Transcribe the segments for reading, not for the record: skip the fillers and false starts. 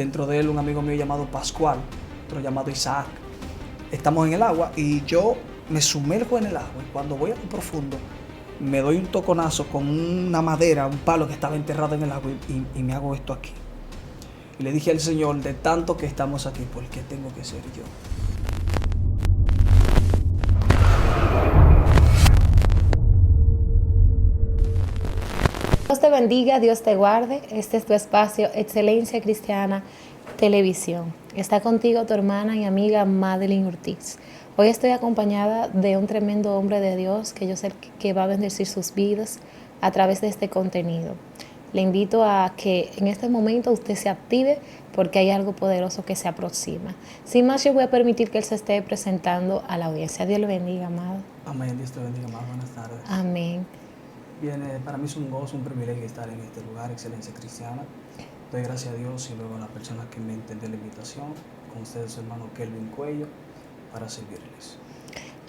dentro de él un amigo mío llamado Pascual, otro llamado Isaac. Estamos en el agua y yo me sumerjo en el agua, y cuando voy a lo profundo me doy un toconazo con una madera, un palo que estaba enterrado en el agua, y me hago esto aquí. Y le dije al Señor, de tanto que estamos aquí, ¿por qué tengo que ser yo? Dios te bendiga, Dios te guarde. Este es tu espacio Excelencia Cristiana Televisión. Está contigo tu hermana y amiga Madeline Ortiz. Hoy estoy acompañada de un tremendo hombre de Dios que yo sé que va a bendecir sus vidas a través de este contenido. Le invito a que en este momento usted se active porque hay algo poderoso que se aproxima. Sin más, yo voy a permitir que él se esté presentando a la audiencia. Dios le bendiga, amado. Amén, Dios te bendiga más. Buenas tardes. Amén. Bien, para mí es un gozo, un privilegio estar en este lugar, Excelencia Cristiana. Doy gracias a Dios y luego a las personas que me entendieron la invitación, con ustedes, hermano Kelvin Cuello, para servirles.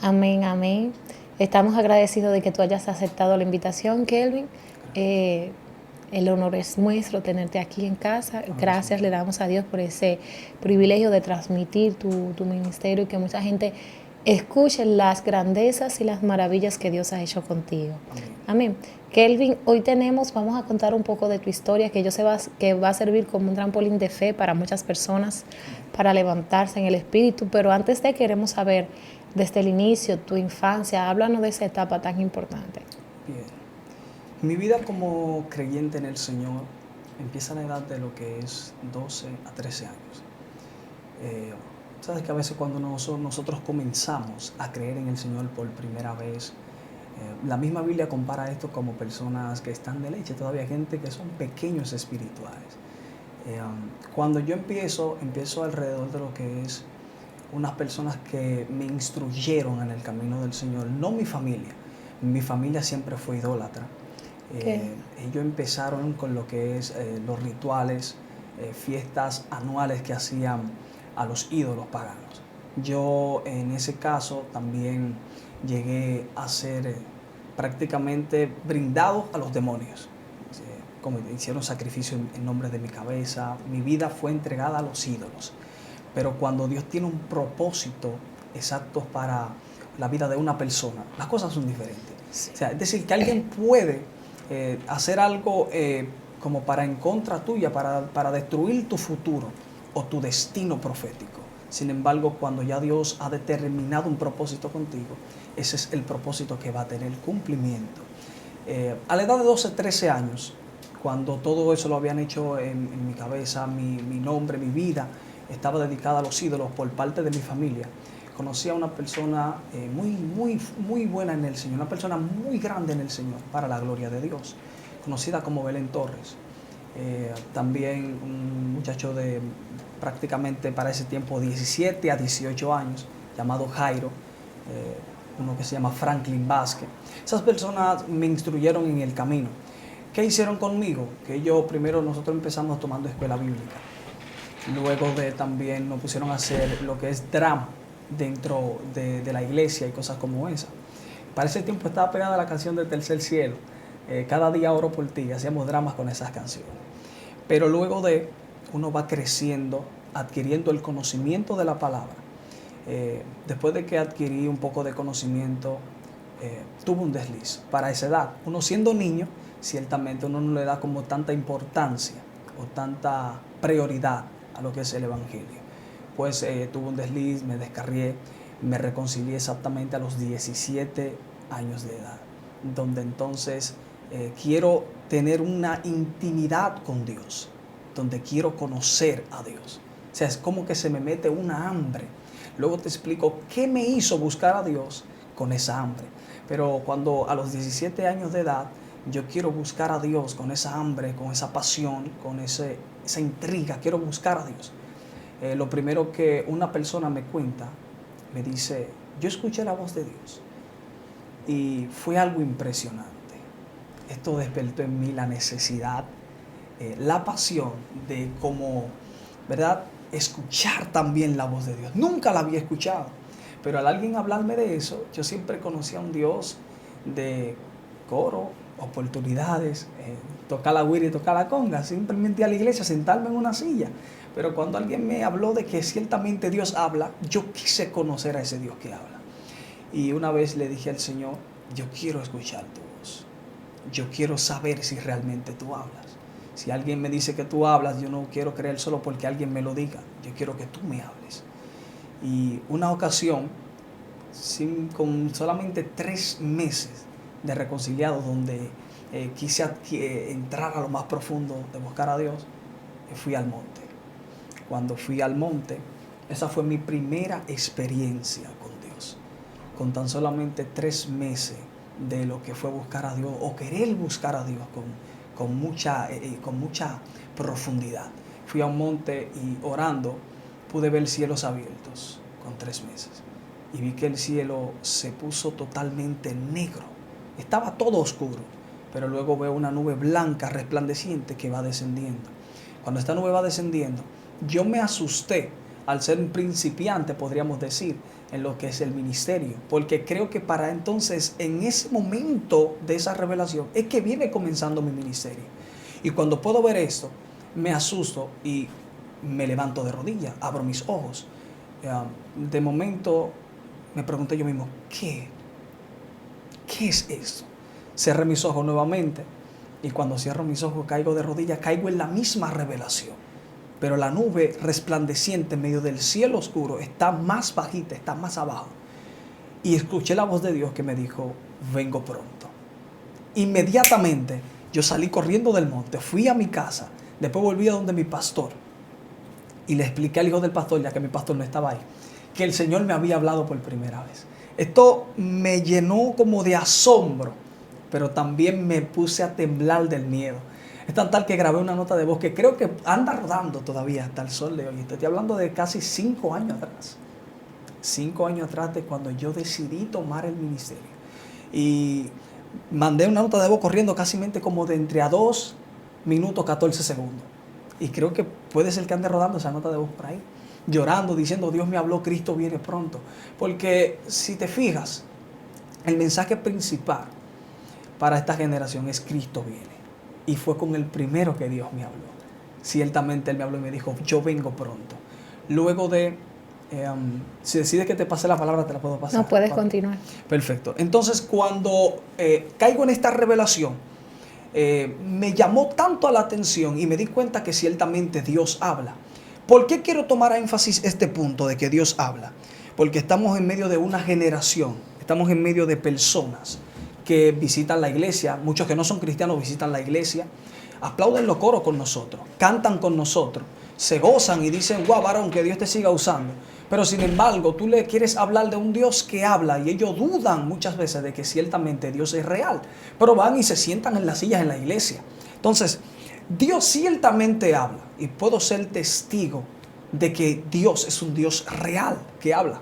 Amén, amén. Estamos agradecidos de que tú hayas aceptado la invitación, Kelvin. El honor es nuestro tenerte aquí en casa. Gracias le damos a Dios por ese privilegio de transmitir tu ministerio y que mucha gente escuche las grandezas y las maravillas que Dios ha hecho contigo. Amén. Kelvin, hoy vamos a contar un poco de tu historia, que yo sé que va a servir como un trampolín de fe para muchas personas, para levantarse en el espíritu. Pero antes de queremos saber, desde el inicio, tu infancia, háblanos de esa etapa tan importante. Bien. Mi vida como creyente en el Señor empieza a la edad de lo que es 12 a 13 años. Sabes que a veces cuando nosotros comenzamos a creer en el Señor por primera vez, la misma Biblia compara esto como personas que están de leche, todavía gente que son pequeños espirituales. Cuando yo empiezo alrededor de lo que es unas personas que me instruyeron en el camino del Señor, no mi familia. Mi familia siempre fue idólatra. Ellos empezaron con lo que es los rituales, fiestas anuales que hacían a los ídolos paganos. Yo en ese caso también llegué a ser prácticamente brindado a los demonios. Como hicieron sacrificio en nombre de mi cabeza, mi vida fue entregada a los ídolos. Pero cuando Dios tiene un propósito exacto para la vida de una persona, las cosas son diferentes. O sea, es decir, que alguien puede hacer algo como para en contra tuya, para destruir tu futuro o tu destino profético. Sin embargo, cuando ya Dios ha determinado un propósito contigo, ese es el propósito que va a tener cumplimiento. A la edad de 12, 13 años, cuando todo eso lo habían hecho en mi cabeza, mi nombre, mi vida estaba dedicada a los ídolos por parte de mi familia, conocí a una persona muy buena en el Señor, una persona muy grande en el Señor, para la gloria de Dios, conocida como Belén Torres. También un muchacho de prácticamente para ese tiempo 17 a 18 años, llamado Jairo, uno que se llama Franklin Vázquez. Esas personas me instruyeron en el camino. ¿Qué hicieron conmigo? Que nosotros empezamos tomando escuela bíblica. Luego también nos pusieron a hacer lo que es drama dentro de la iglesia y cosas como esa. Para ese tiempo estaba pegada la canción de Tercer Cielo. Cada día oro por ti, hacíamos dramas con esas canciones. Pero luego uno va creciendo, adquiriendo el conocimiento de la palabra. Después de que adquirí un poco de conocimiento, tuve un desliz para esa edad. Uno siendo niño, ciertamente uno no le da como tanta importancia o tanta prioridad a lo que es el Evangelio. Pues tuve un desliz, me descarrié, me reconcilié exactamente a los 17 años de edad, donde entonces quiero tener una intimidad con Dios, donde quiero conocer a Dios. O sea, es como que se me mete una hambre. Luego te explico qué me hizo buscar a Dios con esa hambre. Pero cuando a los 17 años de edad yo quiero buscar a Dios con esa hambre, con esa pasión, con esa intriga, quiero buscar a Dios. Lo primero que una persona me cuenta, me dice, yo escuché la voz de Dios y fue algo impresionante. Esto despertó en mí la necesidad, la pasión de cómo, ¿verdad?, escuchar también la voz de Dios. Nunca la había escuchado, pero al alguien hablarme de eso, yo siempre conocía a un Dios de coro oportunidades, tocar la güira y tocar la conga, simplemente a la iglesia, sentarme en una silla. Pero cuando alguien me habló de que ciertamente Dios habla, yo quise conocer a ese Dios que habla. Y una vez le dije al Señor, yo quiero escuchar tu voz. Yo quiero saber si realmente tú hablas. Si alguien me dice que tú hablas, yo no quiero creer solo porque alguien me lo diga. Yo quiero que tú me hables. Y una ocasión, con solamente 3 meses de reconciliado, donde quise entrar a lo más profundo de buscar a Dios, fui al monte. Cuando fui al monte, esa fue mi primera experiencia con Dios. Con tan solamente 3 meses de lo que fue buscar a Dios o querer buscar a Dios con mucha profundidad. Fui a un monte y orando pude ver cielos abiertos con 3 meses. Y vi que el cielo se puso totalmente negro. Estaba todo oscuro, pero luego veo una nube blanca resplandeciente que va descendiendo. Cuando esta nube va descendiendo, yo me asusté al ser un principiante, podríamos decir, en lo que es el ministerio, porque creo que para entonces, en ese momento de esa revelación, es que viene comenzando mi ministerio. Y cuando puedo ver esto, me asusto y me levanto de rodillas, abro mis ojos. De momento me pregunté yo mismo, ¿qué es esto? Cerré mis ojos nuevamente y cuando cierro mis ojos caigo de rodillas, caigo en la misma revelación. Pero la nube resplandeciente en medio del cielo oscuro está más bajita, está más abajo. Y escuché la voz de Dios que me dijo, vengo pronto. Inmediatamente yo salí corriendo del monte, fui a mi casa, después volví a donde mi pastor. Y le expliqué al hijo del pastor, ya que mi pastor no estaba ahí, que el Señor me había hablado por primera vez. Esto me llenó como de asombro, pero también me puse a temblar del miedo. Es tan tal que grabé una nota de voz que creo que anda rodando todavía hasta el sol de hoy. Estoy hablando de casi 5 años atrás. 5 años atrás de cuando yo decidí tomar el ministerio. Y mandé una nota de voz corriendo casi como de entre a 2 minutos 14 segundos. Y creo que puede ser que ande rodando esa nota de voz por ahí. Llorando, diciendo, Dios me habló, Cristo viene pronto. Porque si te fijas, el mensaje principal para esta generación es Cristo viene. Y fue con el primero que Dios me habló. Ciertamente Él me habló y me dijo, yo vengo pronto. Luego de, si decides que te pase la palabra, te la puedo pasar. No, puedes continuar. Perfecto. Entonces, cuando caigo en esta revelación, me llamó tanto a la atención y me di cuenta que ciertamente Dios habla. ¿Por qué quiero tomar a énfasis este punto de que Dios habla? Porque estamos en medio de una generación, estamos en medio de personas que visitan la iglesia, muchos que no son cristianos visitan la iglesia, aplauden los coros con nosotros, cantan con nosotros, se gozan y dicen, guau, varón, que Dios te siga usando. Pero sin embargo, tú le quieres hablar de un Dios que habla y ellos dudan muchas veces de que ciertamente Dios es real, pero van y se sientan en las sillas en la iglesia. Entonces, Dios ciertamente habla y puedo ser testigo de que Dios es un Dios real que habla.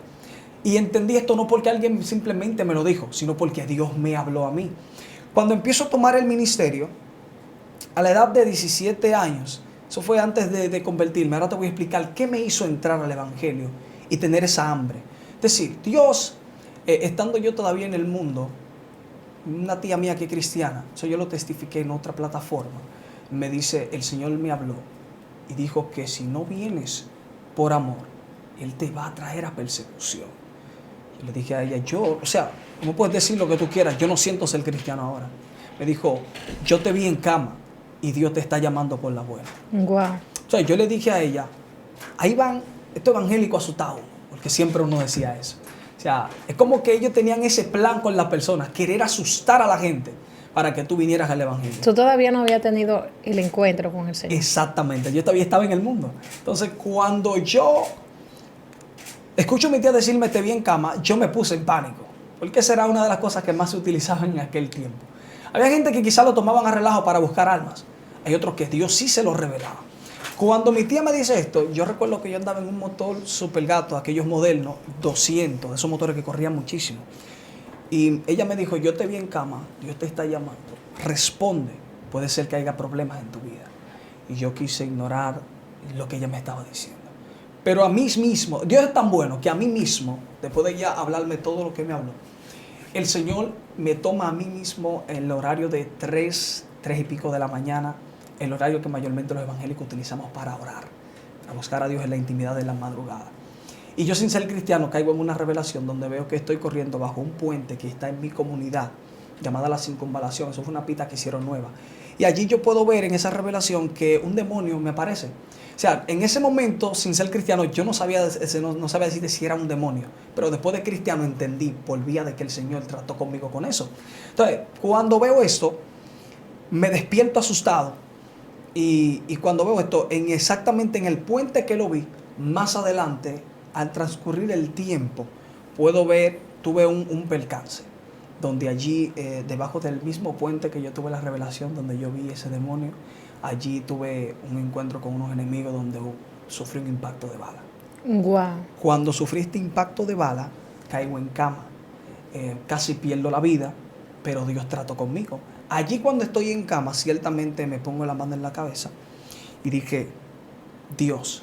Y entendí esto no porque alguien simplemente me lo dijo, sino porque Dios me habló a mí. Cuando empiezo a tomar el ministerio, a la edad de 17 años, eso fue antes de convertirme, ahora te voy a explicar qué me hizo entrar al Evangelio y tener esa hambre. Es decir, Dios, estando yo todavía en el mundo, una tía mía que es cristiana, eso yo lo testifiqué en otra plataforma, me dice, el Señor me habló y dijo que si no vienes por amor, Él te va a traer a persecución. Yo le dije a ella, ¿cómo puedes decir lo que tú quieras? Yo no siento ser cristiano ahora. Me dijo, yo te vi en cama y Dios te está llamando por la buena. Wow. O sea, yo le dije a ella, ahí van estos evangélicos asustados, porque siempre uno decía eso. O sea, es como que ellos tenían ese plan con las personas, querer asustar a la gente para que tú vinieras al evangelio. Tú todavía no habías tenido el encuentro con el Señor. Exactamente, yo todavía estaba en el mundo. Entonces, cuando yo escucho a mi tía decirme te vi en cama, yo me puse en pánico, porque esa era una de las cosas que más se utilizaban en aquel tiempo. Había gente que quizás lo tomaban a relajo para buscar almas. Hay otros que Dios sí se los revelaba. Cuando mi tía me dice esto, yo recuerdo que yo andaba en un motor super gato, aquellos modernos, 200, esos motores que corrían muchísimo. Y ella me dijo, yo te vi en cama, Dios te está llamando, responde, puede ser que haya problemas en tu vida. Y yo quise ignorar lo que ella me estaba diciendo. Pero a mí mismo, Dios es tan bueno que a mí mismo, después de ella hablarme todo lo que me habló, El Señor me toma a mí mismo en el horario de 3 y pico de la mañana, el horario que mayormente los evangélicos utilizamos para orar, para buscar a Dios en la intimidad de la madrugada. Y yo, sin ser cristiano, caigo en una revelación donde veo que estoy corriendo bajo un puente que está en mi comunidad, llamada La Circunvalación. Eso fue una pista que hicieron nueva. Y allí yo puedo ver en esa revelación que un demonio me aparece. O sea, en ese momento, sin ser cristiano, yo no sabía decir si era un demonio. Pero después de cristiano entendí por vía de que el Señor trató conmigo con eso. Entonces, cuando veo esto, me despierto asustado. Y cuando veo esto, exactamente en el puente que lo vi, más adelante, al transcurrir el tiempo, tuve un percance. Donde allí, debajo del mismo puente que yo tuve la revelación, donde yo vi ese demonio, allí tuve un encuentro con unos enemigos donde sufrí un impacto de bala. Wow. Cuando sufrí este impacto de bala, caigo en cama, casi pierdo la vida, pero Dios trató conmigo. Allí, cuando estoy en cama, ciertamente me pongo la mano en la cabeza y dije, Dios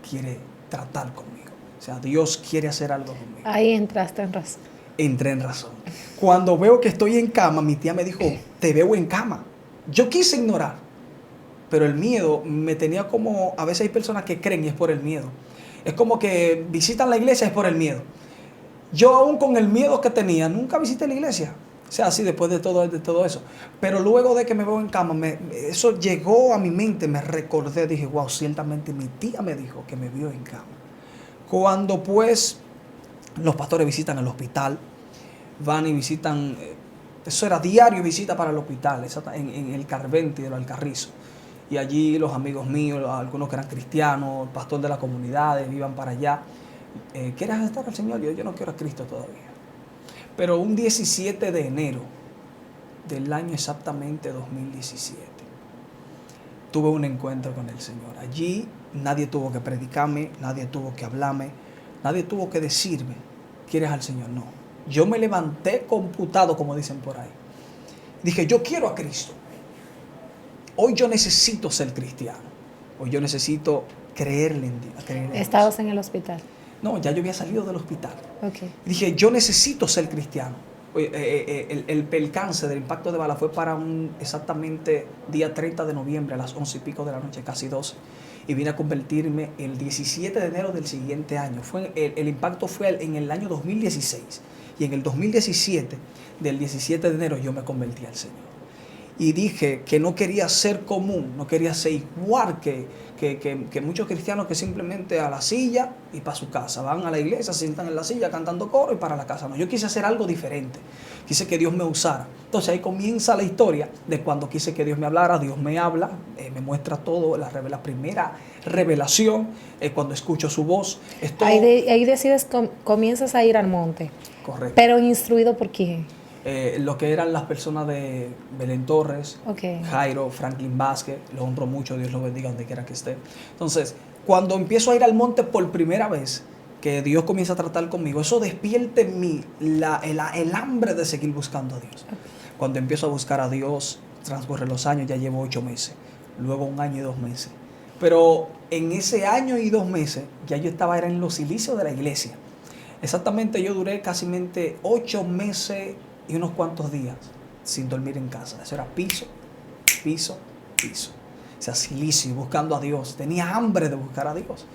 quiere tratar conmigo. O sea, Dios quiere hacer algo conmigo. Ahí entraste en razón. Entré en razón. Cuando veo que estoy en cama, mi tía me dijo, te veo en cama. Yo quise ignorar, pero el miedo me tenía como, a veces hay personas que creen y es por el miedo. Es como que visitan la iglesia, es por el miedo. Yo, aún con el miedo que tenía, nunca visité la iglesia. O sea, así después de todo eso. Pero luego de que me veo en cama, eso llegó a mi mente, me recordé, dije, wow, ciertamente mi tía me dijo que me vio en cama. Cuando pues los pastores visitan el hospital, van y visitan, eso era diario visita para el hospital, en el Carventi de los Alcarrizos. Y allí los amigos míos, algunos que eran cristianos, el pastor de la comunidad, iban para allá. ¿Quieres aceptar al Señor? Yo no quiero a Cristo todavía. Pero un 17 de enero del año exactamente 2017, tuve un encuentro con el Señor. Allí nadie tuvo que predicarme, nadie tuvo que hablarme, nadie tuvo que decirme, ¿quieres al Señor? No. Yo me levanté computado, como dicen por ahí. Dije, yo quiero a Cristo. Hoy yo necesito ser cristiano. Hoy yo necesito creerle en Dios. ¿Estabas en el hospital? No, ya yo había salido del hospital. Okay. Dije, yo necesito ser cristiano. El percance del impacto de bala fue para exactamente día 30 de noviembre a las 11 y pico de la noche, casi 12. Y vine a convertirme el 17 de enero del siguiente año. El impacto fue en el año 2016. Y en el 2017, del 17 de enero, yo me convertí al Señor. Y dije que no quería ser común, no quería ser igual que muchos cristianos que simplemente a la silla y para su casa. Van a la iglesia, se sientan en la silla cantando coro y para la casa. No, yo quise hacer algo diferente. Quise que Dios me usara. Entonces ahí comienza la historia de cuando quise que Dios me hablara. Dios me habla, me muestra todo, la primera revelación, cuando escucho su voz. Ahí decides, comienzas a ir al monte. Correcto. Pero instruido por quién. Lo que eran las personas de Belén Torres, Okay. Jairo, Franklin Vázquez, lo honro mucho, Dios lo bendiga donde quiera que esté. Entonces, cuando empiezo a ir al monte por primera vez, que Dios comienza a tratar conmigo, eso despierta en mí el hambre de seguir buscando a Dios. Okay. Cuando empiezo a buscar a Dios, transcurren los años, ya llevo 8 meses, luego 1 año y 2 meses. Pero en ese año y 2 meses, ya yo era en los cilicios de la iglesia. Exactamente, yo duré casi 8 meses y unos cuantos días sin dormir en casa. Eso era piso. O sea, silicio, buscando a Dios. Tenía hambre de buscar a Dios.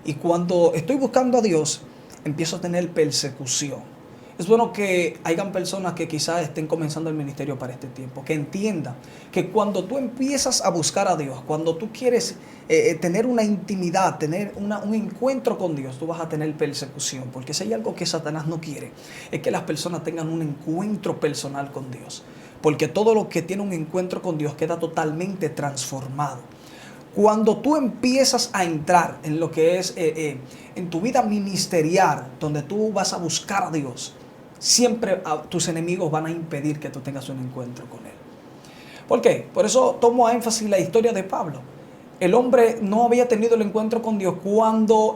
Y cuando estoy buscando a Dios, empiezo a tener persecución. Es bueno que hayan personas que quizás estén comenzando el ministerio para este tiempo, que entiendan que cuando tú empiezas a buscar a Dios, cuando tú quieres tener una intimidad, tener un encuentro con Dios, tú vas a tener persecución. Porque si hay algo que Satanás no quiere, es que las personas tengan un encuentro personal con Dios. Porque todo lo que tiene un encuentro con Dios queda totalmente transformado. Cuando tú empiezas a entrar en lo que es en tu vida ministerial, donde tú vas a buscar a Dios, siempre tus enemigos van a impedir que tú tengas un encuentro con Él. ¿Por qué? Por eso tomo a énfasis la historia de Pablo. El hombre no había tenido el encuentro con Dios cuando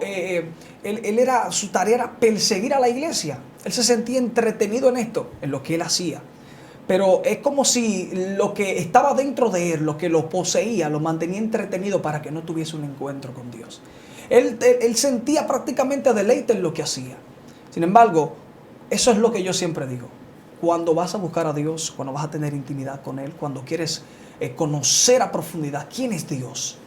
su tarea era perseguir a la iglesia. Él se sentía entretenido en esto, en lo que él hacía. Pero es como si lo que estaba dentro de él, lo que lo poseía, lo mantenía entretenido para que no tuviese un encuentro con Dios. Él sentía prácticamente deleite en lo que hacía. Sin embargo, eso es lo que yo siempre digo. cuando vas a buscar a Dios, cuando vas a tener intimidad con Él, cuando quieres conocer a profundidad quién es Dios,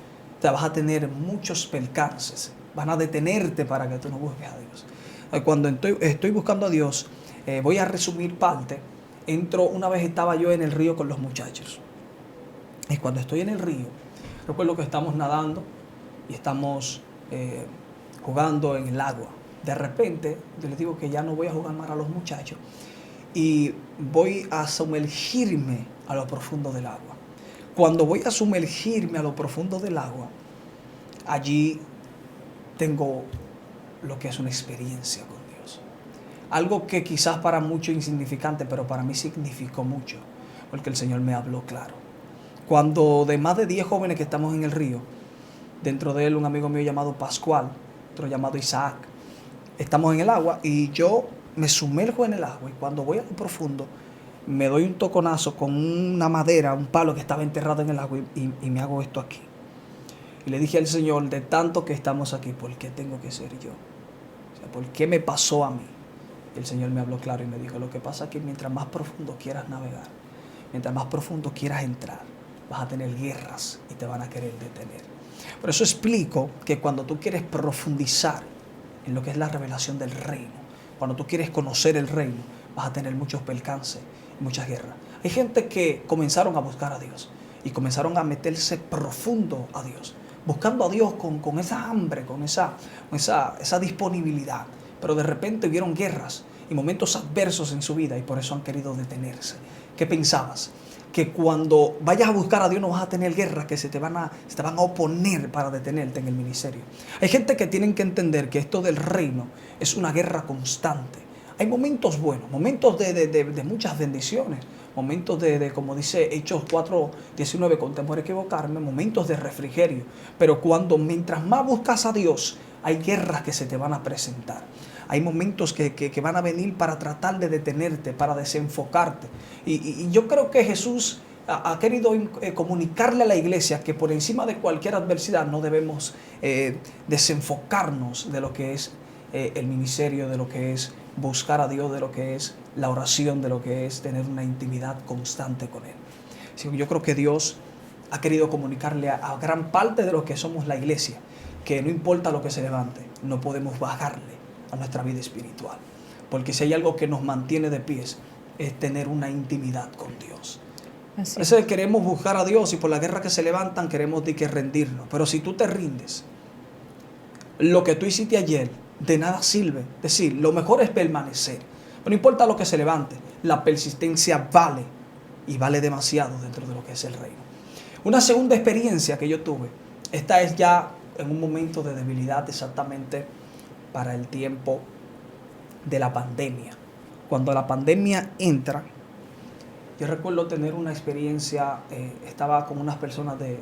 te vas a tener muchos percances, van a detenerte para que tú no busques a Dios. Cuando estoy buscando a Dios, voy a resumir parte. Una vez estaba yo en el río con los muchachos. Y cuando estoy en el río, recuerdo que estamos nadando y estamos jugando en el agua. De repente, yo les digo que ya no voy a jugar más a los muchachos y voy a sumergirme a lo profundo del agua. Cuando voy a sumergirme a lo profundo del agua, allí tengo lo que es una experiencia con Dios. Algo que quizás para muchos es insignificante, pero para mí significó mucho, porque el Señor me habló claro. Cuando de más de 10 jóvenes que estamos en el río, dentro de él un amigo mío llamado Pascual, otro llamado Isaac, estamos en el agua y yo me sumerjo en el agua, y cuando voy a lo profundo me doy un toconazo con una madera, un palo que estaba enterrado en el agua y me hago esto aquí. Y le dije al Señor, de tanto que estamos aquí, ¿por qué tengo que ser yo? O sea, ¿por qué me pasó a mí? Y el Señor me habló claro y me dijo, lo que pasa es que mientras más profundo quieras navegar, mientras más profundo quieras entrar, vas a tener guerras y te van a querer detener. Por eso explico que cuando tú quieres profundizar en lo que es la revelación del reino, cuando tú quieres conocer el reino, vas a tener muchos percances y muchas guerras. Hay gente que comenzaron a buscar a Dios y comenzaron a meterse profundo a Dios, buscando a Dios con esa hambre, con esa disponibilidad. Pero de repente vieron guerras y momentos adversos en su vida y por eso han querido detenerse. ¿Qué pensabas? Que cuando vayas a buscar a Dios no vas a tener guerras que se te van a oponer para detenerte en el ministerio. Hay gente que tienen que entender que esto del reino es una guerra constante. Hay momentos buenos, momentos de muchas bendiciones, momentos como dice Hechos 4:19, con temor a equivocarme, momentos de refrigerio. Pero mientras más buscas a Dios, hay guerras que se te van a presentar. Hay momentos que van a venir para tratar de detenerte, para desenfocarte. Y yo creo que Jesús ha querido comunicarle a la iglesia que por encima de cualquier adversidad no debemos desenfocarnos de lo que es el ministerio, de lo que es buscar a Dios, de lo que es la oración, de lo que es tener una intimidad constante con Él. Así que yo creo que Dios ha querido comunicarle a gran parte de lo que somos la iglesia, que no importa lo que se levante, no podemos bajarle a nuestra vida espiritual. Porque si hay algo que nos mantiene de pies, es tener una intimidad con Dios. A veces queremos buscar a Dios y por la guerra que se levantan queremos rendirnos. Pero si tú te rindes, lo que tú hiciste ayer de nada sirve. Es decir, lo mejor es permanecer. Pero no importa lo que se levante, la persistencia vale y vale demasiado dentro de lo que es el reino. Una segunda experiencia que yo tuve, esta es ya en un momento de debilidad exactamente para el tiempo de la pandemia. Cuando la pandemia entra, yo recuerdo tener una experiencia, estaba con unas personas de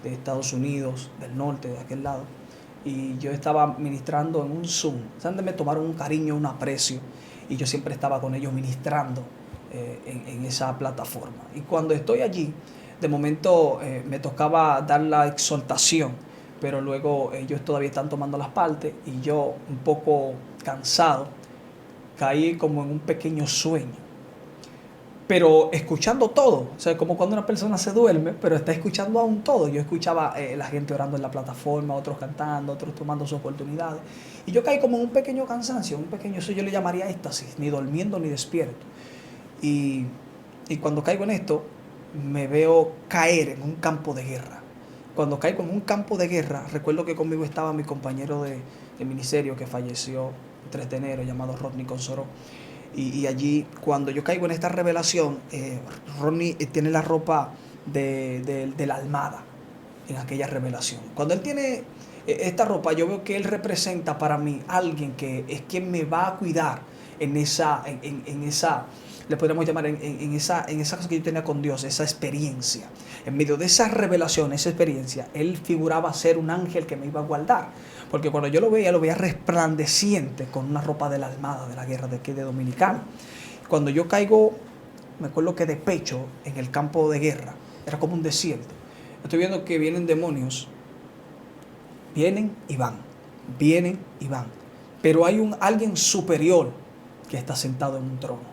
Estados Unidos, del norte, de aquel lado, y yo estaba ministrando en un Zoom. Me tomaron un cariño, un aprecio, y yo siempre estaba con ellos ministrando en esa plataforma. Y cuando estoy allí, de momento me tocaba dar la exhortación, pero luego ellos todavía están tomando las partes y yo, un poco cansado, caí como en un pequeño sueño. Pero escuchando todo, o sea, como cuando una persona se duerme, pero está escuchando aún todo. Yo escuchaba la gente orando en la plataforma, otros cantando, otros tomando sus oportunidades. Y yo caí como en un pequeño cansancio, eso yo le llamaría éxtasis, ni durmiendo ni despierto. Y cuando caigo en esto, me veo caer en un campo de guerra. Cuando caigo en un campo de guerra, recuerdo que conmigo estaba mi compañero de ministerio que falleció el 3 de enero, llamado Rodney Consoró. Y allí, cuando yo caigo en esta revelación, Rodney tiene la ropa de la almada en aquella revelación. Cuando él tiene esta ropa, yo veo que él representa para mí alguien que es quien me va a cuidar en esa, le podríamos llamar, en esa cosa que yo tenía con Dios, esa experiencia. En medio de esa revelación, esa experiencia, él figuraba ser un ángel que me iba a guardar. Porque cuando yo lo veía resplandeciente con una ropa de la armada de la guerra de aquí de Dominicana. Cuando yo caigo, me acuerdo que de pecho en el campo de guerra, era como un desierto. Estoy viendo que vienen demonios, vienen y van, vienen y van. Pero hay alguien superior que está sentado en un trono.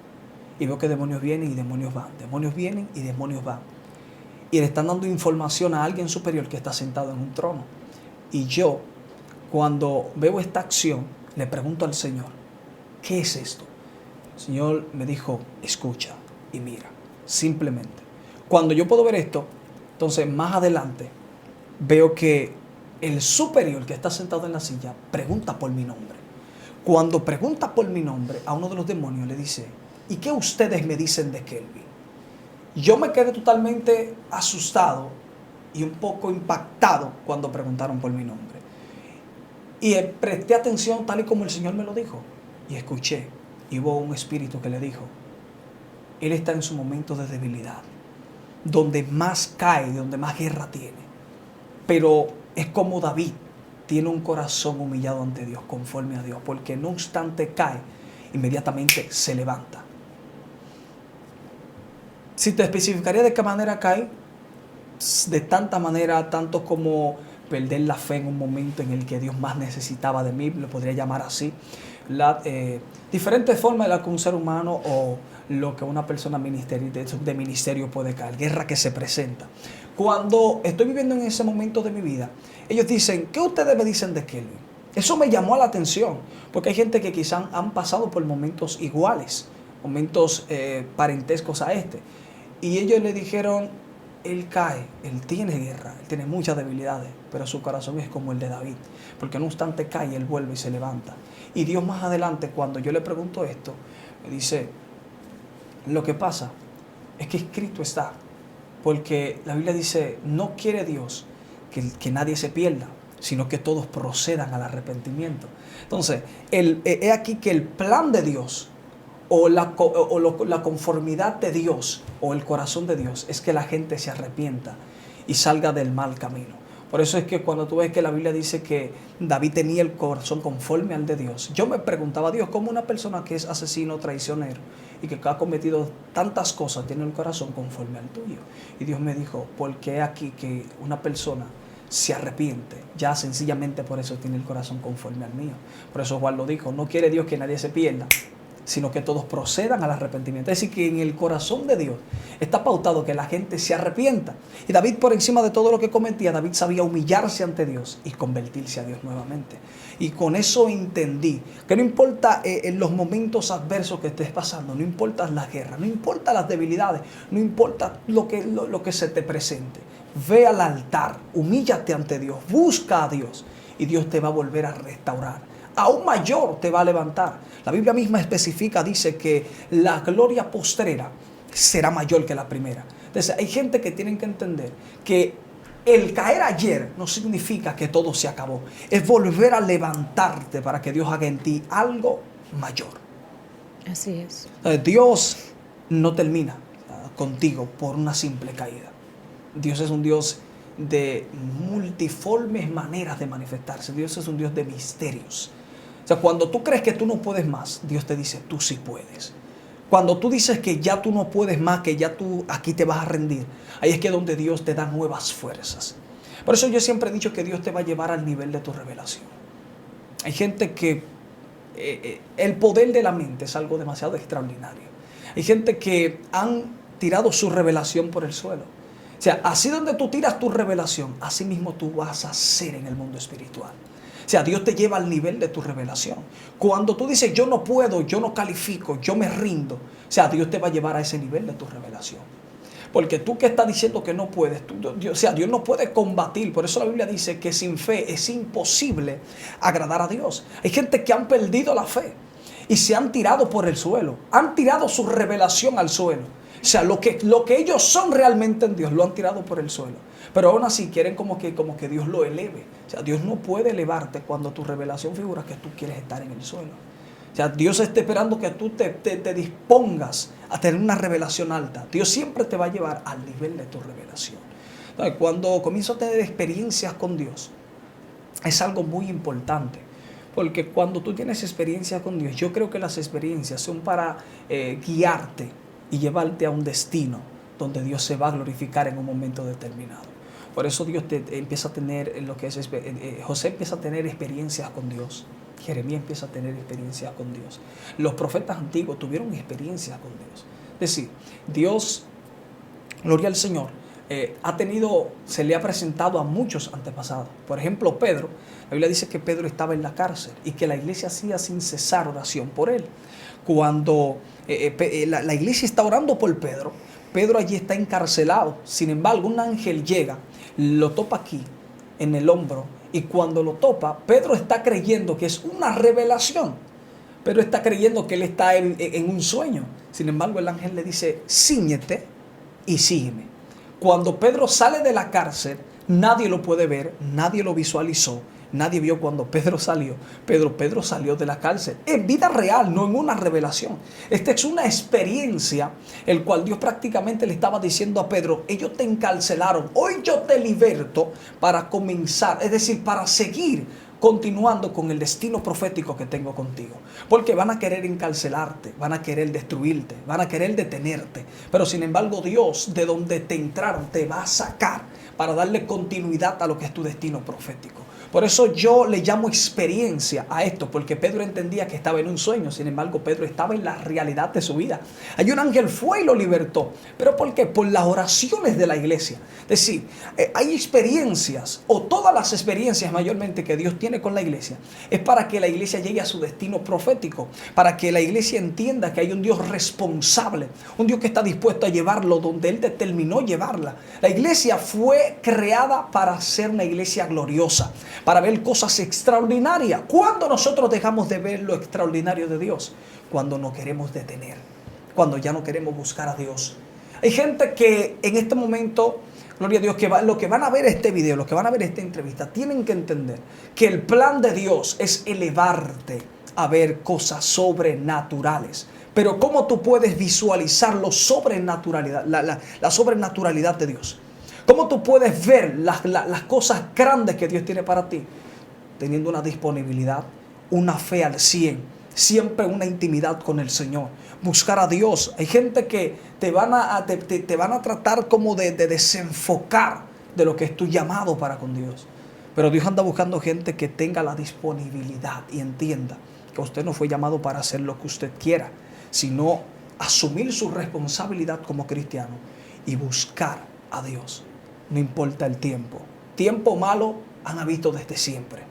Y veo que demonios vienen y demonios van. Demonios vienen y demonios van. Y le están dando información a alguien superior que está sentado en un trono. Y yo, cuando veo esta acción, le pregunto al Señor, ¿qué es esto? El Señor me dijo, escucha y mira, simplemente. Cuando yo puedo ver esto, entonces más adelante veo que el superior que está sentado en la silla pregunta por mi nombre. Cuando pregunta por mi nombre, a uno de los demonios le dice, ¿y qué ustedes me dicen de Kelvin? Yo me quedé totalmente asustado y un poco impactado cuando preguntaron por mi nombre. Y presté atención tal y como el Señor me lo dijo. Y escuché, y hubo un espíritu que le dijo, Él está en su momento de debilidad, donde más cae, donde más guerra tiene. Pero es como David, tiene un corazón humillado ante Dios, conforme a Dios, porque no obstante cae, inmediatamente se levanta. Si te especificaría de qué manera cae, de tanta manera, tanto como perder la fe en un momento en el que Dios más necesitaba de mí, lo podría llamar así. Diferentes formas de la que un ser humano o lo que una persona de ministerio puede caer, guerra que se presenta. Cuando estoy viviendo en ese momento de mi vida, ellos dicen, ¿qué ustedes me dicen de Kelvin? Eso me llamó la atención, porque hay gente que quizás han pasado por momentos iguales, momentos parentescos a este. Y ellos le dijeron, él cae, él tiene guerra, él tiene muchas debilidades, pero su corazón es como el de David, porque en un instante cae, él vuelve y se levanta. Y Dios más adelante, cuando yo le pregunto esto, me dice, lo que pasa es que escrito está, porque la Biblia dice, no quiere Dios que nadie se pierda, sino que todos procedan al arrepentimiento. Entonces, he aquí que el plan de Dios, o la conformidad de Dios o el corazón de Dios es que la gente se arrepienta y salga del mal camino. Por eso es que cuando tú ves que la Biblia dice que David tenía el corazón conforme al de Dios, yo me preguntaba, Dios, ¿cómo una persona que es asesino, traicionero y que ha cometido tantas cosas tiene el corazón conforme al tuyo? Y Dios me dijo, porque aquí que una persona se arrepiente, ya sencillamente por eso tiene el corazón conforme al mío. Por eso Juan lo dijo, no quiere Dios que nadie se pierda, sino que todos procedan al arrepentimiento. Es decir, que en el corazón de Dios está pautado que la gente se arrepienta. Y David, por encima de todo lo que cometía, David sabía humillarse ante Dios y convertirse a Dios nuevamente. Y con eso entendí que no importa en los momentos adversos que estés pasando, no importa las guerras, no importa las debilidades, no importa lo que se te presente. Ve al altar, humíllate ante Dios, busca a Dios y Dios te va a volver a restaurar. Aún mayor te va a levantar. La Biblia misma especifica, dice que la gloria postrera será mayor que la primera. Entonces hay gente que tienen que entender que el caer ayer no significa que todo se acabó. Es volver a levantarte para que Dios haga en ti algo mayor. Así es. Entonces, Dios no termina contigo por una simple caída. Dios es un Dios de multiformes maneras de manifestarse. Dios es un Dios de misterios. O sea, cuando tú crees que tú no puedes más, Dios te dice, tú sí puedes. Cuando tú dices que ya tú no puedes más, que ya tú aquí te vas a rendir, ahí es que donde Dios te da nuevas fuerzas. Por eso yo siempre he dicho que Dios te va a llevar al nivel de tu revelación. Hay gente que el poder de la mente es algo demasiado extraordinario. Hay gente que han tirado su revelación por el suelo. O sea, así donde tú tiras tu revelación, así mismo tú vas a ser en el mundo espiritual. O sea, Dios te lleva al nivel de tu revelación. Cuando tú dices, yo no puedo, yo no califico, yo me rindo, o sea, Dios te va a llevar a ese nivel de tu revelación. Porque tú que estás diciendo que no puedes, Dios no puede combatir. Por eso la Biblia dice que sin fe es imposible agradar a Dios. Hay gente que han perdido la fe y se han tirado por el suelo. Han tirado su revelación al suelo. O sea, lo que ellos son realmente en Dios lo han tirado por el suelo. Pero aún así quieren como que Dios lo eleve. O sea, Dios no puede elevarte cuando tu revelación figura que tú quieres estar en el suelo. O sea, Dios está esperando que tú te dispongas a tener una revelación alta. Dios siempre te va a llevar al nivel de tu revelación. Entonces, cuando comienzo a tener experiencias con Dios, es algo muy importante. Porque cuando tú tienes experiencia con Dios, yo creo que las experiencias son para guiarte y llevarte a un destino donde Dios se va a glorificar en un momento determinado. Por eso Dios empieza a tener José empieza a tener experiencias con Dios. Jeremías empieza a tener experiencia con Dios. Los profetas antiguos tuvieron experiencia con Dios. Es decir, Dios, gloria al Señor, se le ha presentado a muchos antepasados. Por ejemplo, Pedro, la Biblia dice que Pedro estaba en la cárcel y que la iglesia hacía sin cesar oración por él. Cuando la iglesia está orando por Pedro, Pedro allí está encarcelado. Sin embargo, un ángel llega, lo topa aquí, en el hombro, y cuando lo topa, Pedro está creyendo que es una revelación. Pedro está creyendo que él está en un sueño. Sin embargo, el ángel le dice, cíñete y sígueme. Cuando Pedro sale de la cárcel, nadie lo puede ver, nadie lo visualizó, nadie vio cuando Pedro salió. Pedro salió de la cárcel en vida real, no en una revelación. Esta es una experiencia, el cual Dios prácticamente le estaba diciendo a Pedro, ellos te encarcelaron, hoy yo te liberto para comenzar, es decir, para seguir continuando con el destino profético que tengo contigo. Porque van a querer encarcelarte, van a querer destruirte, van a querer detenerte. Pero sin embargo Dios, de donde te entraron, te va a sacar para darle continuidad a lo que es tu destino profético. Por eso yo le llamo experiencia a esto, porque Pedro entendía que estaba en un sueño. Sin embargo, Pedro estaba en la realidad de su vida. Hay un ángel fue y lo libertó. ¿Pero por qué? Por las oraciones de la iglesia. Es decir, hay experiencias, o todas las experiencias mayormente que Dios tiene con la iglesia, es para que la iglesia llegue a su destino profético, para que la iglesia entienda que hay un Dios responsable, un Dios que está dispuesto a llevarlo donde Él determinó llevarla. La iglesia fue creada para ser una iglesia gloriosa, para ver cosas extraordinarias. ¿Cuándo nosotros dejamos de ver lo extraordinario de Dios? Cuando nos queremos detener, cuando ya no queremos buscar a Dios. Hay gente que en este momento, gloria a Dios, lo que van a ver este video, lo que van a ver esta entrevista, tienen que entender que el plan de Dios es elevarte a ver cosas sobrenaturales. Pero ¿cómo tú puedes visualizar la sobrenaturalidad de Dios? ¿Cómo tú puedes ver las cosas grandes que Dios tiene para ti? Teniendo una disponibilidad, una fe al 100, siempre una intimidad con el Señor. Buscar a Dios. Hay gente que te van a tratar como de desenfocar de lo que es tu llamado para con Dios. Pero Dios anda buscando gente que tenga la disponibilidad y entienda que usted no fue llamado para hacer lo que usted quiera, sino asumir su responsabilidad como cristiano y buscar a Dios. No importa el tiempo. Tiempo malo han habido desde siempre.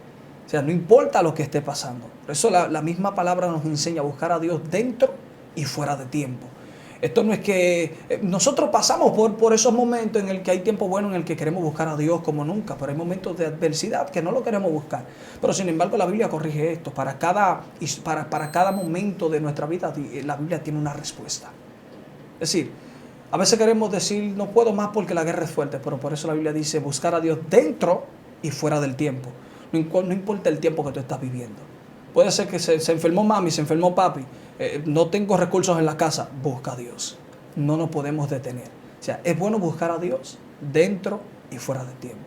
O sea, no importa lo que esté pasando. Por eso la misma palabra nos enseña a buscar a Dios dentro y fuera de tiempo. Esto no es que nosotros pasamos por esos momentos en el que hay tiempo bueno, en el que queremos buscar a Dios como nunca, pero hay momentos de adversidad que no lo queremos buscar. Pero sin embargo la Biblia corrige esto. Para cada momento de nuestra vida la Biblia tiene una respuesta. Es decir, a veces queremos decir, no puedo más porque la guerra es fuerte, pero por eso la Biblia dice buscar a Dios dentro y fuera del tiempo. No importa el tiempo que tú estás viviendo. Puede ser que se enfermó mami, se enfermó papi, no tengo recursos en la casa, busca a Dios. No nos podemos detener. O sea, es bueno buscar a Dios dentro y fuera del tiempo.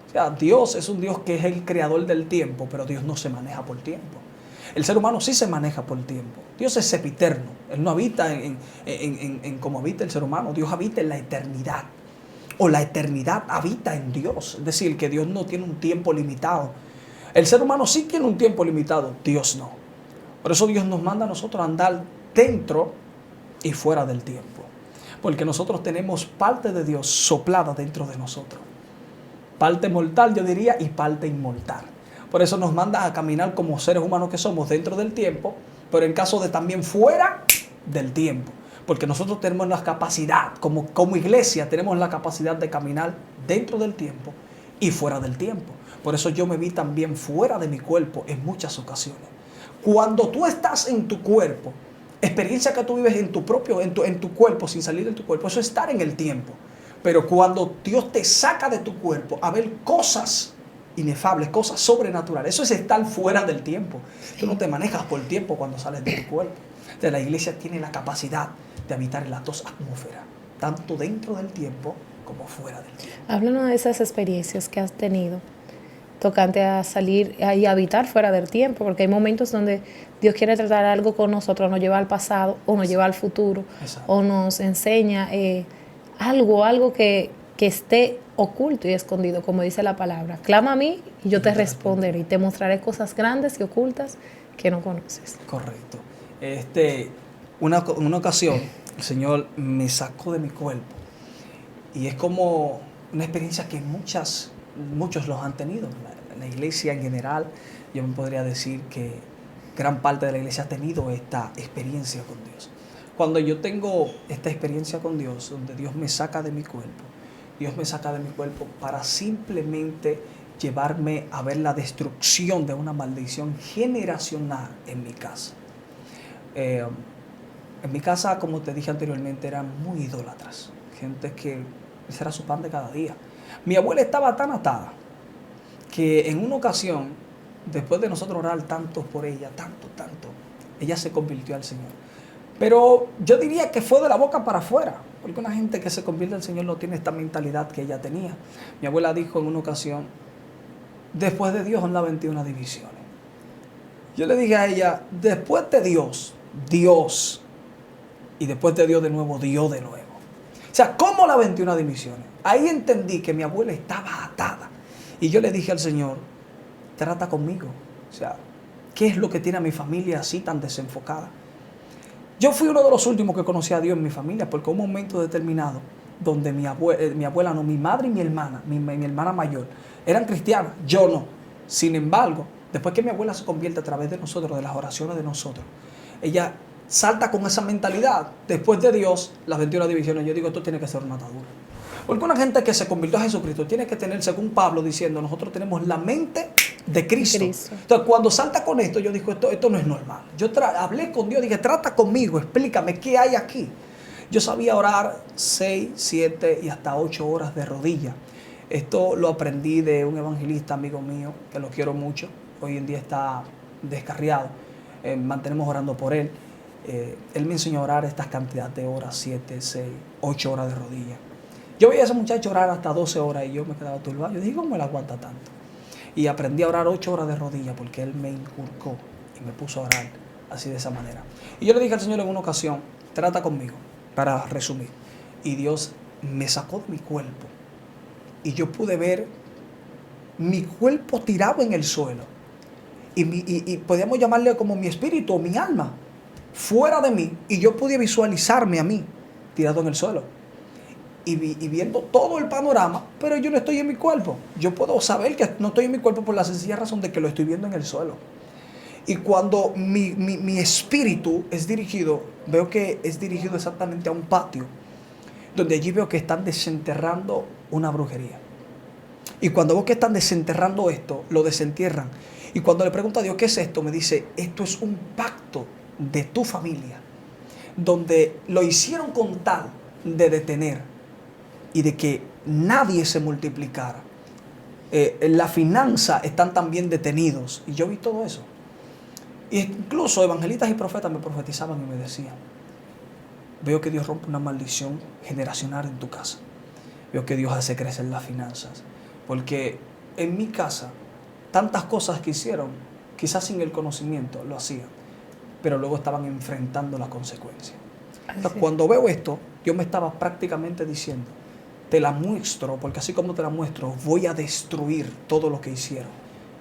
O sea, Dios es un Dios que es el creador del tiempo, pero Dios no se maneja por tiempo. El ser humano sí se maneja por tiempo. Dios es sempiterno. Él no habita en como habita el ser humano. Dios habita en la eternidad. O la eternidad habita en Dios. Es decir, que Dios no tiene un tiempo limitado. El ser humano sí tiene un tiempo limitado. Dios no. Por eso Dios nos manda a nosotros a andar dentro y fuera del tiempo. Porque nosotros tenemos parte de Dios soplada dentro de nosotros. Parte mortal, yo diría, y parte inmortal. Por eso nos manda a caminar como seres humanos que somos dentro del tiempo, pero en caso de también fuera del tiempo. Porque nosotros tenemos la capacidad, como iglesia, tenemos la capacidad de caminar dentro del tiempo y fuera del tiempo. Por eso yo me vi también fuera de mi cuerpo en muchas ocasiones. Cuando tú estás en tu cuerpo, experiencia que tú vives en tu cuerpo, sin salir de tu cuerpo, eso es estar en el tiempo. Pero cuando Dios te saca de tu cuerpo a ver cosas inefables, cosas sobrenaturales, eso es estar fuera del tiempo. Sí. Tú no te manejas por tiempo cuando sales de tu cuerpo. Entonces, la iglesia tiene la capacidad de habitar en las dos atmósferas, tanto dentro del tiempo como fuera del tiempo. Háblanos de esas experiencias que has tenido tocante a salir y habitar fuera del tiempo, porque hay momentos donde Dios quiere tratar algo con nosotros, nos lleva al pasado o nos lleva al futuro. Exacto. O nos enseña algo que esté oculto y escondido, como dice la palabra. Clama a mí y yo te responderé y te mostraré cosas grandes y ocultas que no conoces. Correcto. Una ocasión, el Señor me sacó de mi cuerpo y es como una experiencia que muchos los han tenido. La iglesia en general, yo me podría decir que gran parte de la iglesia ha tenido esta experiencia con Dios. Cuando yo tengo esta experiencia con Dios, donde Dios me saca de mi cuerpo, Dios me saca de mi cuerpo para simplemente llevarme a ver la destrucción de una maldición generacional en mi casa. En mi casa, como te dije anteriormente, eran muy idólatras. Gente que ese era su pan de cada día. Mi abuela estaba tan atada que en una ocasión, después de nosotros orar tanto por ella, tanto, ella se convirtió al Señor. Pero yo diría que fue de la boca para afuera, porque una gente que se convierte al Señor no tiene esta mentalidad que ella tenía. Mi abuela dijo en una ocasión, después de Dios son las 21 divisiones. Yo le dije a ella, después de Dios, Dios, y después de Dios de nuevo, Dios de nuevo. O sea, ¿cómo las 21 divisiones? Ahí entendí que mi abuela estaba atada. Y yo le dije al Señor, trata conmigo. O sea, ¿qué es lo que tiene a mi familia así tan desenfocada? Yo fui uno de los últimos que conocí a Dios en mi familia, porque un momento determinado donde mi madre y mi hermana mayor, eran cristianas, yo no. Sin embargo, después que mi abuela se convierte a través de nosotros, de las oraciones de nosotros, ella salta con esa mentalidad. Después de Dios, las 21 divisiones, yo digo, esto tiene que ser una atadura. Porque una gente que se convirtió a Jesucristo tiene que tener, según Pablo diciendo, nosotros tenemos la mente de Cristo. Entonces, cuando salta con esto, yo digo, esto no es normal. Yo hablé con Dios, dije, trata conmigo, explícame qué hay aquí. Yo sabía orar 6, 7 y hasta 8 horas de rodillas. Esto lo aprendí de un evangelista amigo mío, que lo quiero mucho. Hoy en día está descarriado. Mantenemos orando por él. Él me enseñó a orar estas cantidades de horas, 7, 6, 8 horas de rodillas. Yo veía a ese muchacho orar hasta 12 horas y yo me quedaba turbado. Yo dije, ¿cómo él aguanta tanto? Y aprendí a orar 8 horas de rodillas porque él me inculcó y me puso a orar así de esa manera. Y yo le dije al Señor en una ocasión, trata conmigo, para resumir. Y Dios me sacó de mi cuerpo y yo pude ver mi cuerpo tirado en el suelo. Y podíamos llamarle como mi espíritu o mi alma fuera de mí. Y yo pude visualizarme a mí tirado en el suelo. Y viendo todo el panorama, pero yo no estoy en mi cuerpo. Yo puedo saber que no estoy en mi cuerpo por la sencilla razón de que lo estoy viendo en el suelo. Y cuando mi espíritu es dirigido, veo que es dirigido exactamente a un patio, donde allí veo que están desenterrando una brujería. Y cuando veo que están desenterrando esto, lo desentierran. Y cuando le pregunto a Dios, ¿qué es esto? Me dice, esto es un pacto de tu familia, donde lo hicieron con tal de detener y de que nadie se multiplicara. La finanza están también detenidos. Y yo vi todo eso. E incluso evangelistas y profetas me profetizaban y me decían, veo que Dios rompe una maldición generacional en tu casa. Veo que Dios hace crecer las finanzas. Porque en mi casa, tantas cosas que hicieron, quizás sin el conocimiento lo hacían, pero luego estaban enfrentando las consecuencias. Entonces, cuando veo esto, yo me estaba prácticamente diciendo, te la muestro, porque así como te la muestro, voy a destruir todo lo que hicieron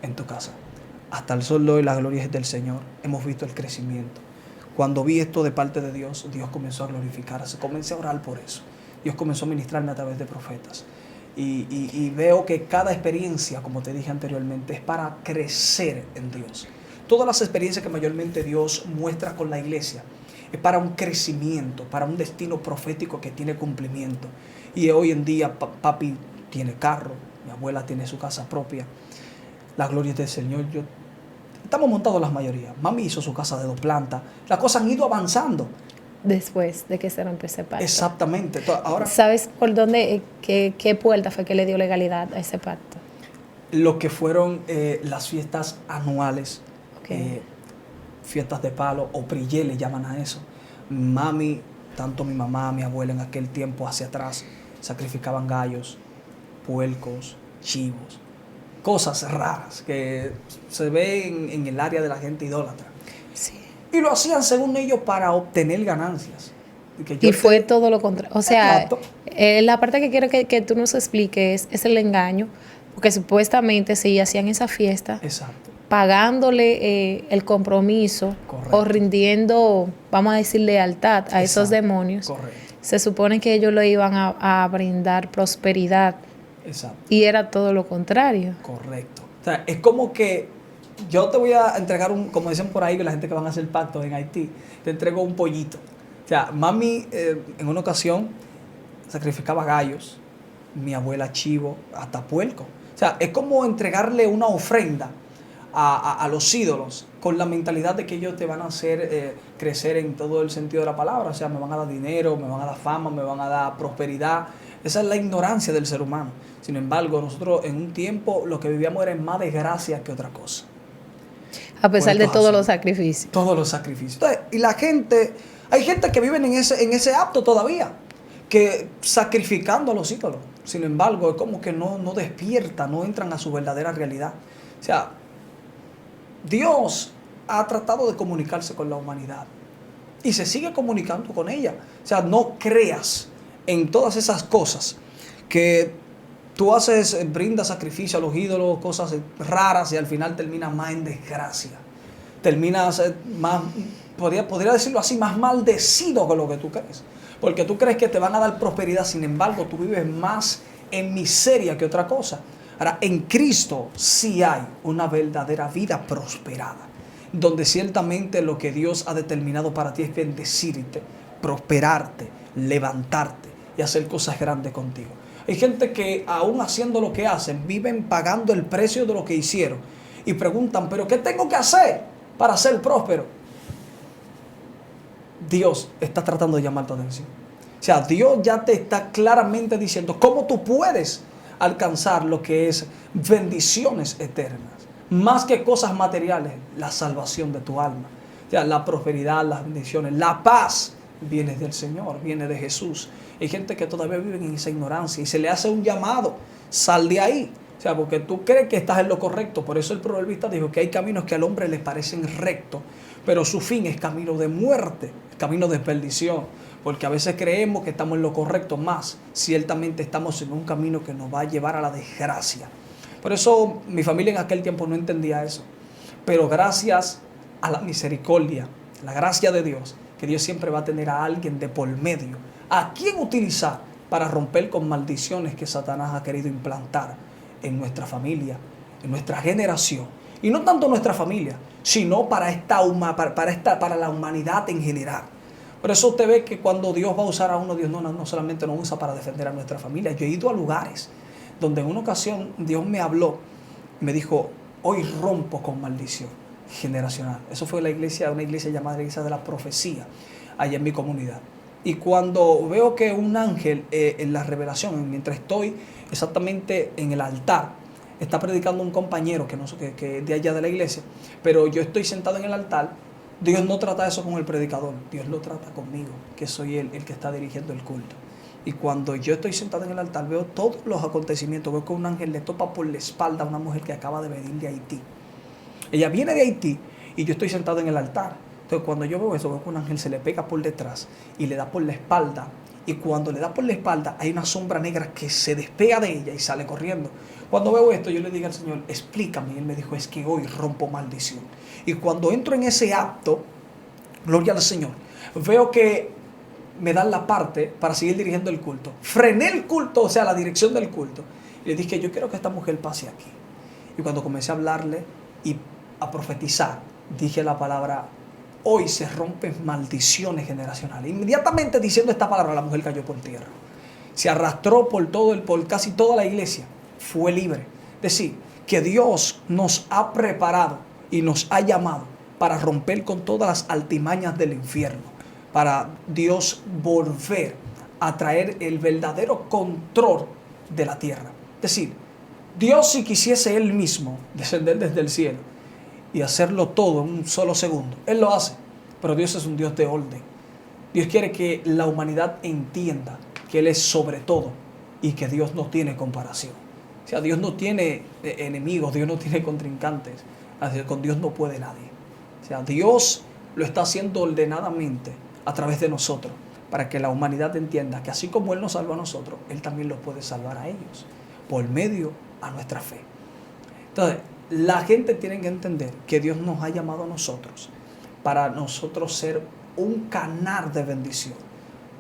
en tu casa. Hasta el sol de hoy la gloria es del Señor. Hemos visto el crecimiento. Cuando vi esto de parte de Dios, Dios comenzó a glorificarse. Comencé a orar por eso. Dios comenzó a ministrarme a través de profetas. Y veo que cada experiencia, como te dije anteriormente, es para crecer en Dios. Todas las experiencias que mayormente Dios muestra con la iglesia es para un crecimiento, para un destino profético que tiene cumplimiento. Y hoy en día papi tiene carro, mi abuela tiene su casa propia. La gloria es del Señor. Estamos montados la mayoría. Mami hizo su casa de 2 plantas. Las cosas han ido avanzando. Después de que se rompió ese pacto. Exactamente. Entonces, ahora, ¿sabes por dónde, qué puerta fue que le dio legalidad a ese pacto? Lo que fueron las fiestas anuales, Okay. Fiestas de palo o prillé le llaman a eso. Mami, tanto mi mamá, mi abuela en aquel tiempo hacia atrás, sacrificaban gallos, puercos, chivos, cosas raras que se ven en el área de la gente idólatra. Sí. Y lo hacían según ellos para obtener ganancias. Y fue todo lo contrario. O sea, Exacto. la parte que quiero que tú nos expliques es el engaño, porque supuestamente si hacían esa fiesta, Exacto. pagándole el compromiso Correcto. o rindiendo, vamos a decir, lealtad a esos Exacto. demonios, Correcto. se supone que ellos le iban a brindar prosperidad. Exacto. Y era todo lo contrario. Correcto. O sea, es como que yo te voy a entregar como dicen por ahí, que la gente que van a hacer pactos en Haití, te entrego un pollito. O sea, mami en una ocasión sacrificaba gallos, mi abuela chivo, hasta puerco. O sea, es como entregarle una ofrenda a los ídolos con la mentalidad de que ellos te van a hacer crecer en todo el sentido de la palabra. O sea, me van a dar dinero, me van a dar fama, me van a dar prosperidad. Esa es la ignorancia del ser humano. Sin embargo, nosotros en un tiempo lo que vivíamos era en más desgracia que otra cosa. A pesar de todos los sacrificios. Todos los sacrificios. Entonces, y la gente, hay gente que vive en ese acto todavía, que sacrificando a los ídolos. Sin embargo, es como que no despierta, no entran a su verdadera realidad. O sea, Dios ha tratado de comunicarse con la humanidad y se sigue comunicando con ella. O sea, no creas en todas esas cosas que tú haces, brindas sacrificio a los ídolos, cosas raras, y al final terminas más en desgracia. Terminas más, podría decirlo así, más maldecido que lo que tú crees. Porque tú crees que te van a dar prosperidad, sin embargo, tú vives más en miseria que otra cosa. Ahora, en Cristo sí hay una verdadera vida prosperada, donde ciertamente lo que Dios ha determinado para ti es bendecirte, prosperarte, levantarte y hacer cosas grandes contigo. Hay gente que aún haciendo lo que hacen, viven pagando el precio de lo que hicieron y preguntan, ¿pero qué tengo que hacer para ser próspero? Dios está tratando de llamar tu atención. O sea, Dios ya te está claramente diciendo cómo tú puedes alcanzar lo que es bendiciones eternas. Más que cosas materiales, la salvación de tu alma. O sea, la prosperidad, las bendiciones, la paz viene del Señor, viene de Jesús. Hay gente que todavía vive en esa ignorancia y se le hace un llamado, sal de ahí. O sea, porque tú crees que estás en lo correcto. Por eso el proverbista dijo que hay caminos que al hombre le parecen rectos, pero su fin es camino de muerte, camino de perdición. Porque a veces creemos que estamos en lo correcto, más ciertamente estamos en un camino que nos va a llevar a la desgracia. Por eso mi familia en aquel tiempo no entendía eso. Pero gracias a la misericordia, la gracia de Dios, que Dios siempre va a tener a alguien de por medio, a quien utilizar para romper con maldiciones que Satanás ha querido implantar en nuestra familia, en nuestra generación. Y no tanto nuestra familia, sino para la humanidad en general. Por eso usted ve que cuando Dios va a usar a uno, Dios no solamente nos usa para defender a nuestra familia. Yo he ido a lugares donde en una ocasión Dios me habló, me dijo, hoy rompo con maldición generacional. Eso fue una iglesia llamada la Iglesia de la Profecía, allá en mi comunidad. Y cuando veo que un ángel en la revelación, mientras estoy exactamente en el altar, está predicando un compañero que de allá de la iglesia, pero yo estoy sentado en el altar. Dios no trata eso con el predicador, Dios lo trata conmigo, que soy el que está dirigiendo el culto. Y cuando yo estoy sentado en el altar, veo todos los acontecimientos. Veo que un ángel le topa por la espalda a una mujer que acaba de venir de Haití. Ella viene de Haití y yo estoy sentado en el altar. Entonces cuando yo veo eso, veo que un ángel se le pega por detrás y le da por la espalda. Y cuando le da por la espalda, hay una sombra negra que se despega de ella y sale corriendo. Cuando veo esto, yo le digo al Señor, explícame. Y Él me dijo, es que hoy rompo maldición. Y cuando entro en ese acto, gloria al Señor, veo que me dan la parte para seguir dirigiendo el culto. Frené el culto, o sea, la dirección del culto. Y le dije, yo quiero que esta mujer pase aquí. Y cuando comencé a hablarle y a profetizar, dije la palabra, hoy se rompen maldiciones generacionales. Inmediatamente diciendo esta palabra, la mujer cayó por tierra. Se arrastró por casi toda la iglesia. Fue libre. Es decir, que Dios nos ha preparado y nos ha llamado para romper con todas las altimañas del infierno. Para Dios volver a traer el verdadero control de la tierra. Es decir, Dios, si quisiese Él mismo descender desde el cielo y hacerlo todo en un solo segundo, Él lo hace. Pero Dios es un Dios de orden. Dios quiere que la humanidad entienda que Él es sobre todo y que Dios no tiene comparación. O sea, Dios no tiene enemigos, Dios no tiene contrincantes. Así que con Dios no puede nadie. O sea, Dios lo está haciendo ordenadamente a través de nosotros para que la humanidad entienda que así como Él nos salva a nosotros, Él también los puede salvar a ellos, por medio a nuestra fe. Entonces, la gente tiene que entender que Dios nos ha llamado a nosotros para nosotros ser un canal de bendición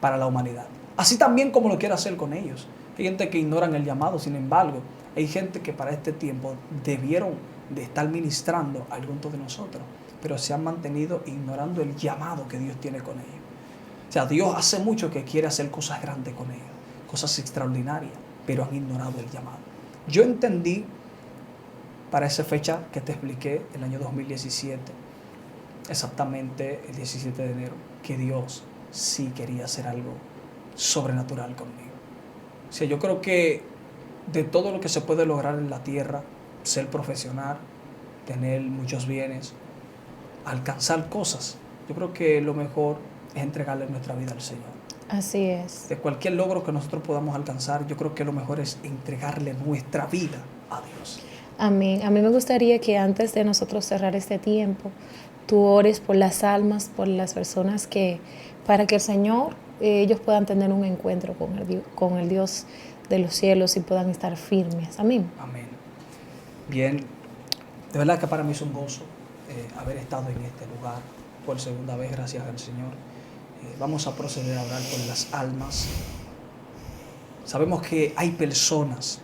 para la humanidad. Así también como lo quiere hacer con ellos. Hay gente que ignoran el llamado, sin embargo, hay gente que para este tiempo debieron de estar ministrando a algunos de nosotros, pero se han mantenido ignorando el llamado que Dios tiene con ellos. O sea, Dios hace mucho que quiere hacer cosas grandes con ellos, cosas extraordinarias, pero han ignorado el llamado. Yo entendí para esa fecha que te expliqué, el año 2017, exactamente el 17 de enero, que Dios sí quería hacer algo sobrenatural conmigo. O sea, yo creo que de todo lo que se puede lograr en la tierra, ser profesional, tener muchos bienes, alcanzar cosas, yo creo que lo mejor es entregarle nuestra vida al Señor. Así es. De cualquier logro que nosotros podamos alcanzar, yo creo que lo mejor es entregarle nuestra vida a Dios. Amén. A mí me gustaría que antes de nosotros cerrar este tiempo, tú ores por las almas, por las personas para que el Señor, ellos puedan tener un encuentro con el Dios de los cielos y puedan estar firmes. Amén. Amén. Bien, de verdad que para mí es un gozo haber estado en este lugar por segunda vez, gracias al Señor. Vamos a proceder a orar por las almas. Sabemos que hay personas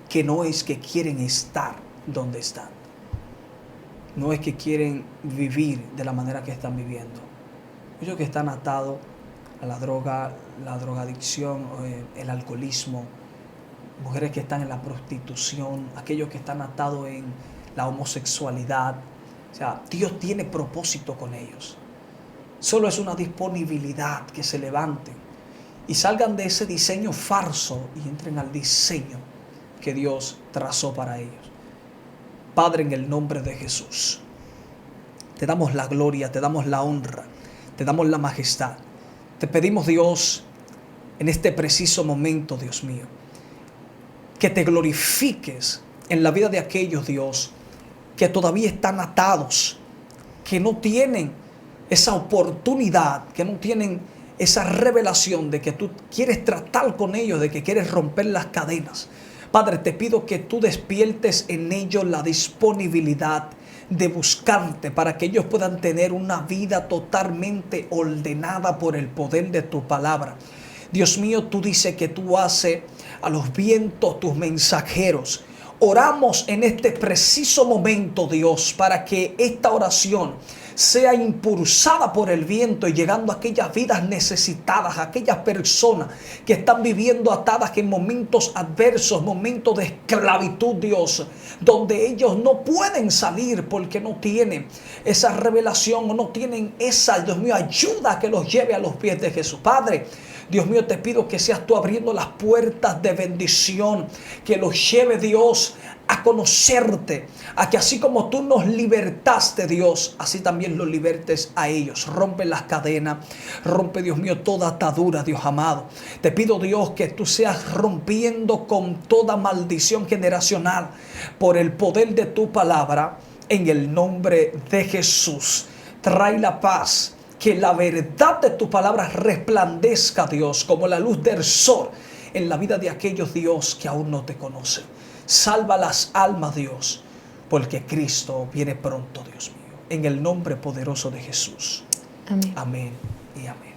que no es que quieren estar donde están, no es que quieren vivir de la manera que están viviendo. Muchos que están atados a la droga, la drogadicción, el alcoholismo, mujeres que están en la prostitución, aquellos que están atados en la homosexualidad. O sea, Dios tiene propósito con ellos. Solo es una disponibilidad que se levanten y salgan de ese diseño falso y entren al diseño que Dios trazó para ellos. Padre, en el nombre de Jesús, te damos la gloria, te damos la honra, te damos la majestad. Te pedimos, Dios, en este preciso momento, Dios mío, que te glorifiques en la vida de aquellos, Dios, que todavía están atados, que no tienen esa oportunidad, que no tienen esa revelación de que tú quieres tratar con ellos, de que quieres romper las cadenas. Padre, te pido que tú despiertes en ellos la disponibilidad de buscarte para que ellos puedan tener una vida totalmente ordenada por el poder de tu palabra. Dios mío, tú dices que tú haces a los vientos tus mensajeros. Oramos en este preciso momento, Dios, para que esta oración sea impulsada por el viento y llegando a aquellas vidas necesitadas, a aquellas personas que están viviendo atadas en momentos adversos, momentos de esclavitud, Dios, donde ellos no pueden salir porque no tienen esa revelación o no tienen esa, Dios mío, ayuda que los lleve a los pies de Jesús. Padre, Dios mío, te pido que seas tú abriendo las puertas de bendición, que los lleve, Dios, a conocerte, a que así como tú nos libertaste, Dios, así también los libertes a ellos. Rompe las cadenas, rompe, Dios mío, toda atadura, Dios amado. Te pido, Dios, que tú seas rompiendo con toda maldición generacional por el poder de tu palabra, en el nombre de Jesús. Trae la paz. Que la verdad de tu palabra resplandezca, Dios, como la luz del sol en la vida de aquellos, Dios, que aún no te conocen. Salva las almas, Dios, porque Cristo viene pronto, Dios mío. En el nombre poderoso de Jesús. Amén. Amén y amén.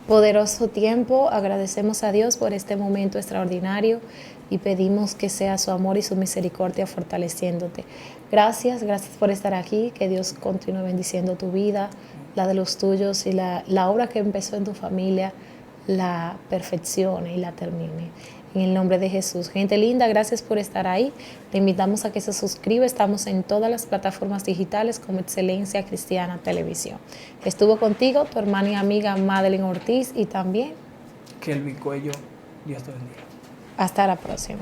Poderoso tiempo, agradecemos a Dios por este momento extraordinario y pedimos que sea su amor y su misericordia fortaleciéndote. Gracias por estar aquí, que Dios continúe bendiciendo tu vida, la de los tuyos y la obra que empezó en tu familia, la perfeccione y la termine. En el nombre de Jesús. Gente linda, gracias por estar ahí. Te invitamos a que se suscriba. Estamos en todas las plataformas digitales como Excelencia Cristiana Televisión. Estuvo contigo tu hermana y amiga Madeline Ortiz y también Kelvin Cuello. Dios te bendiga. hasta la próxima.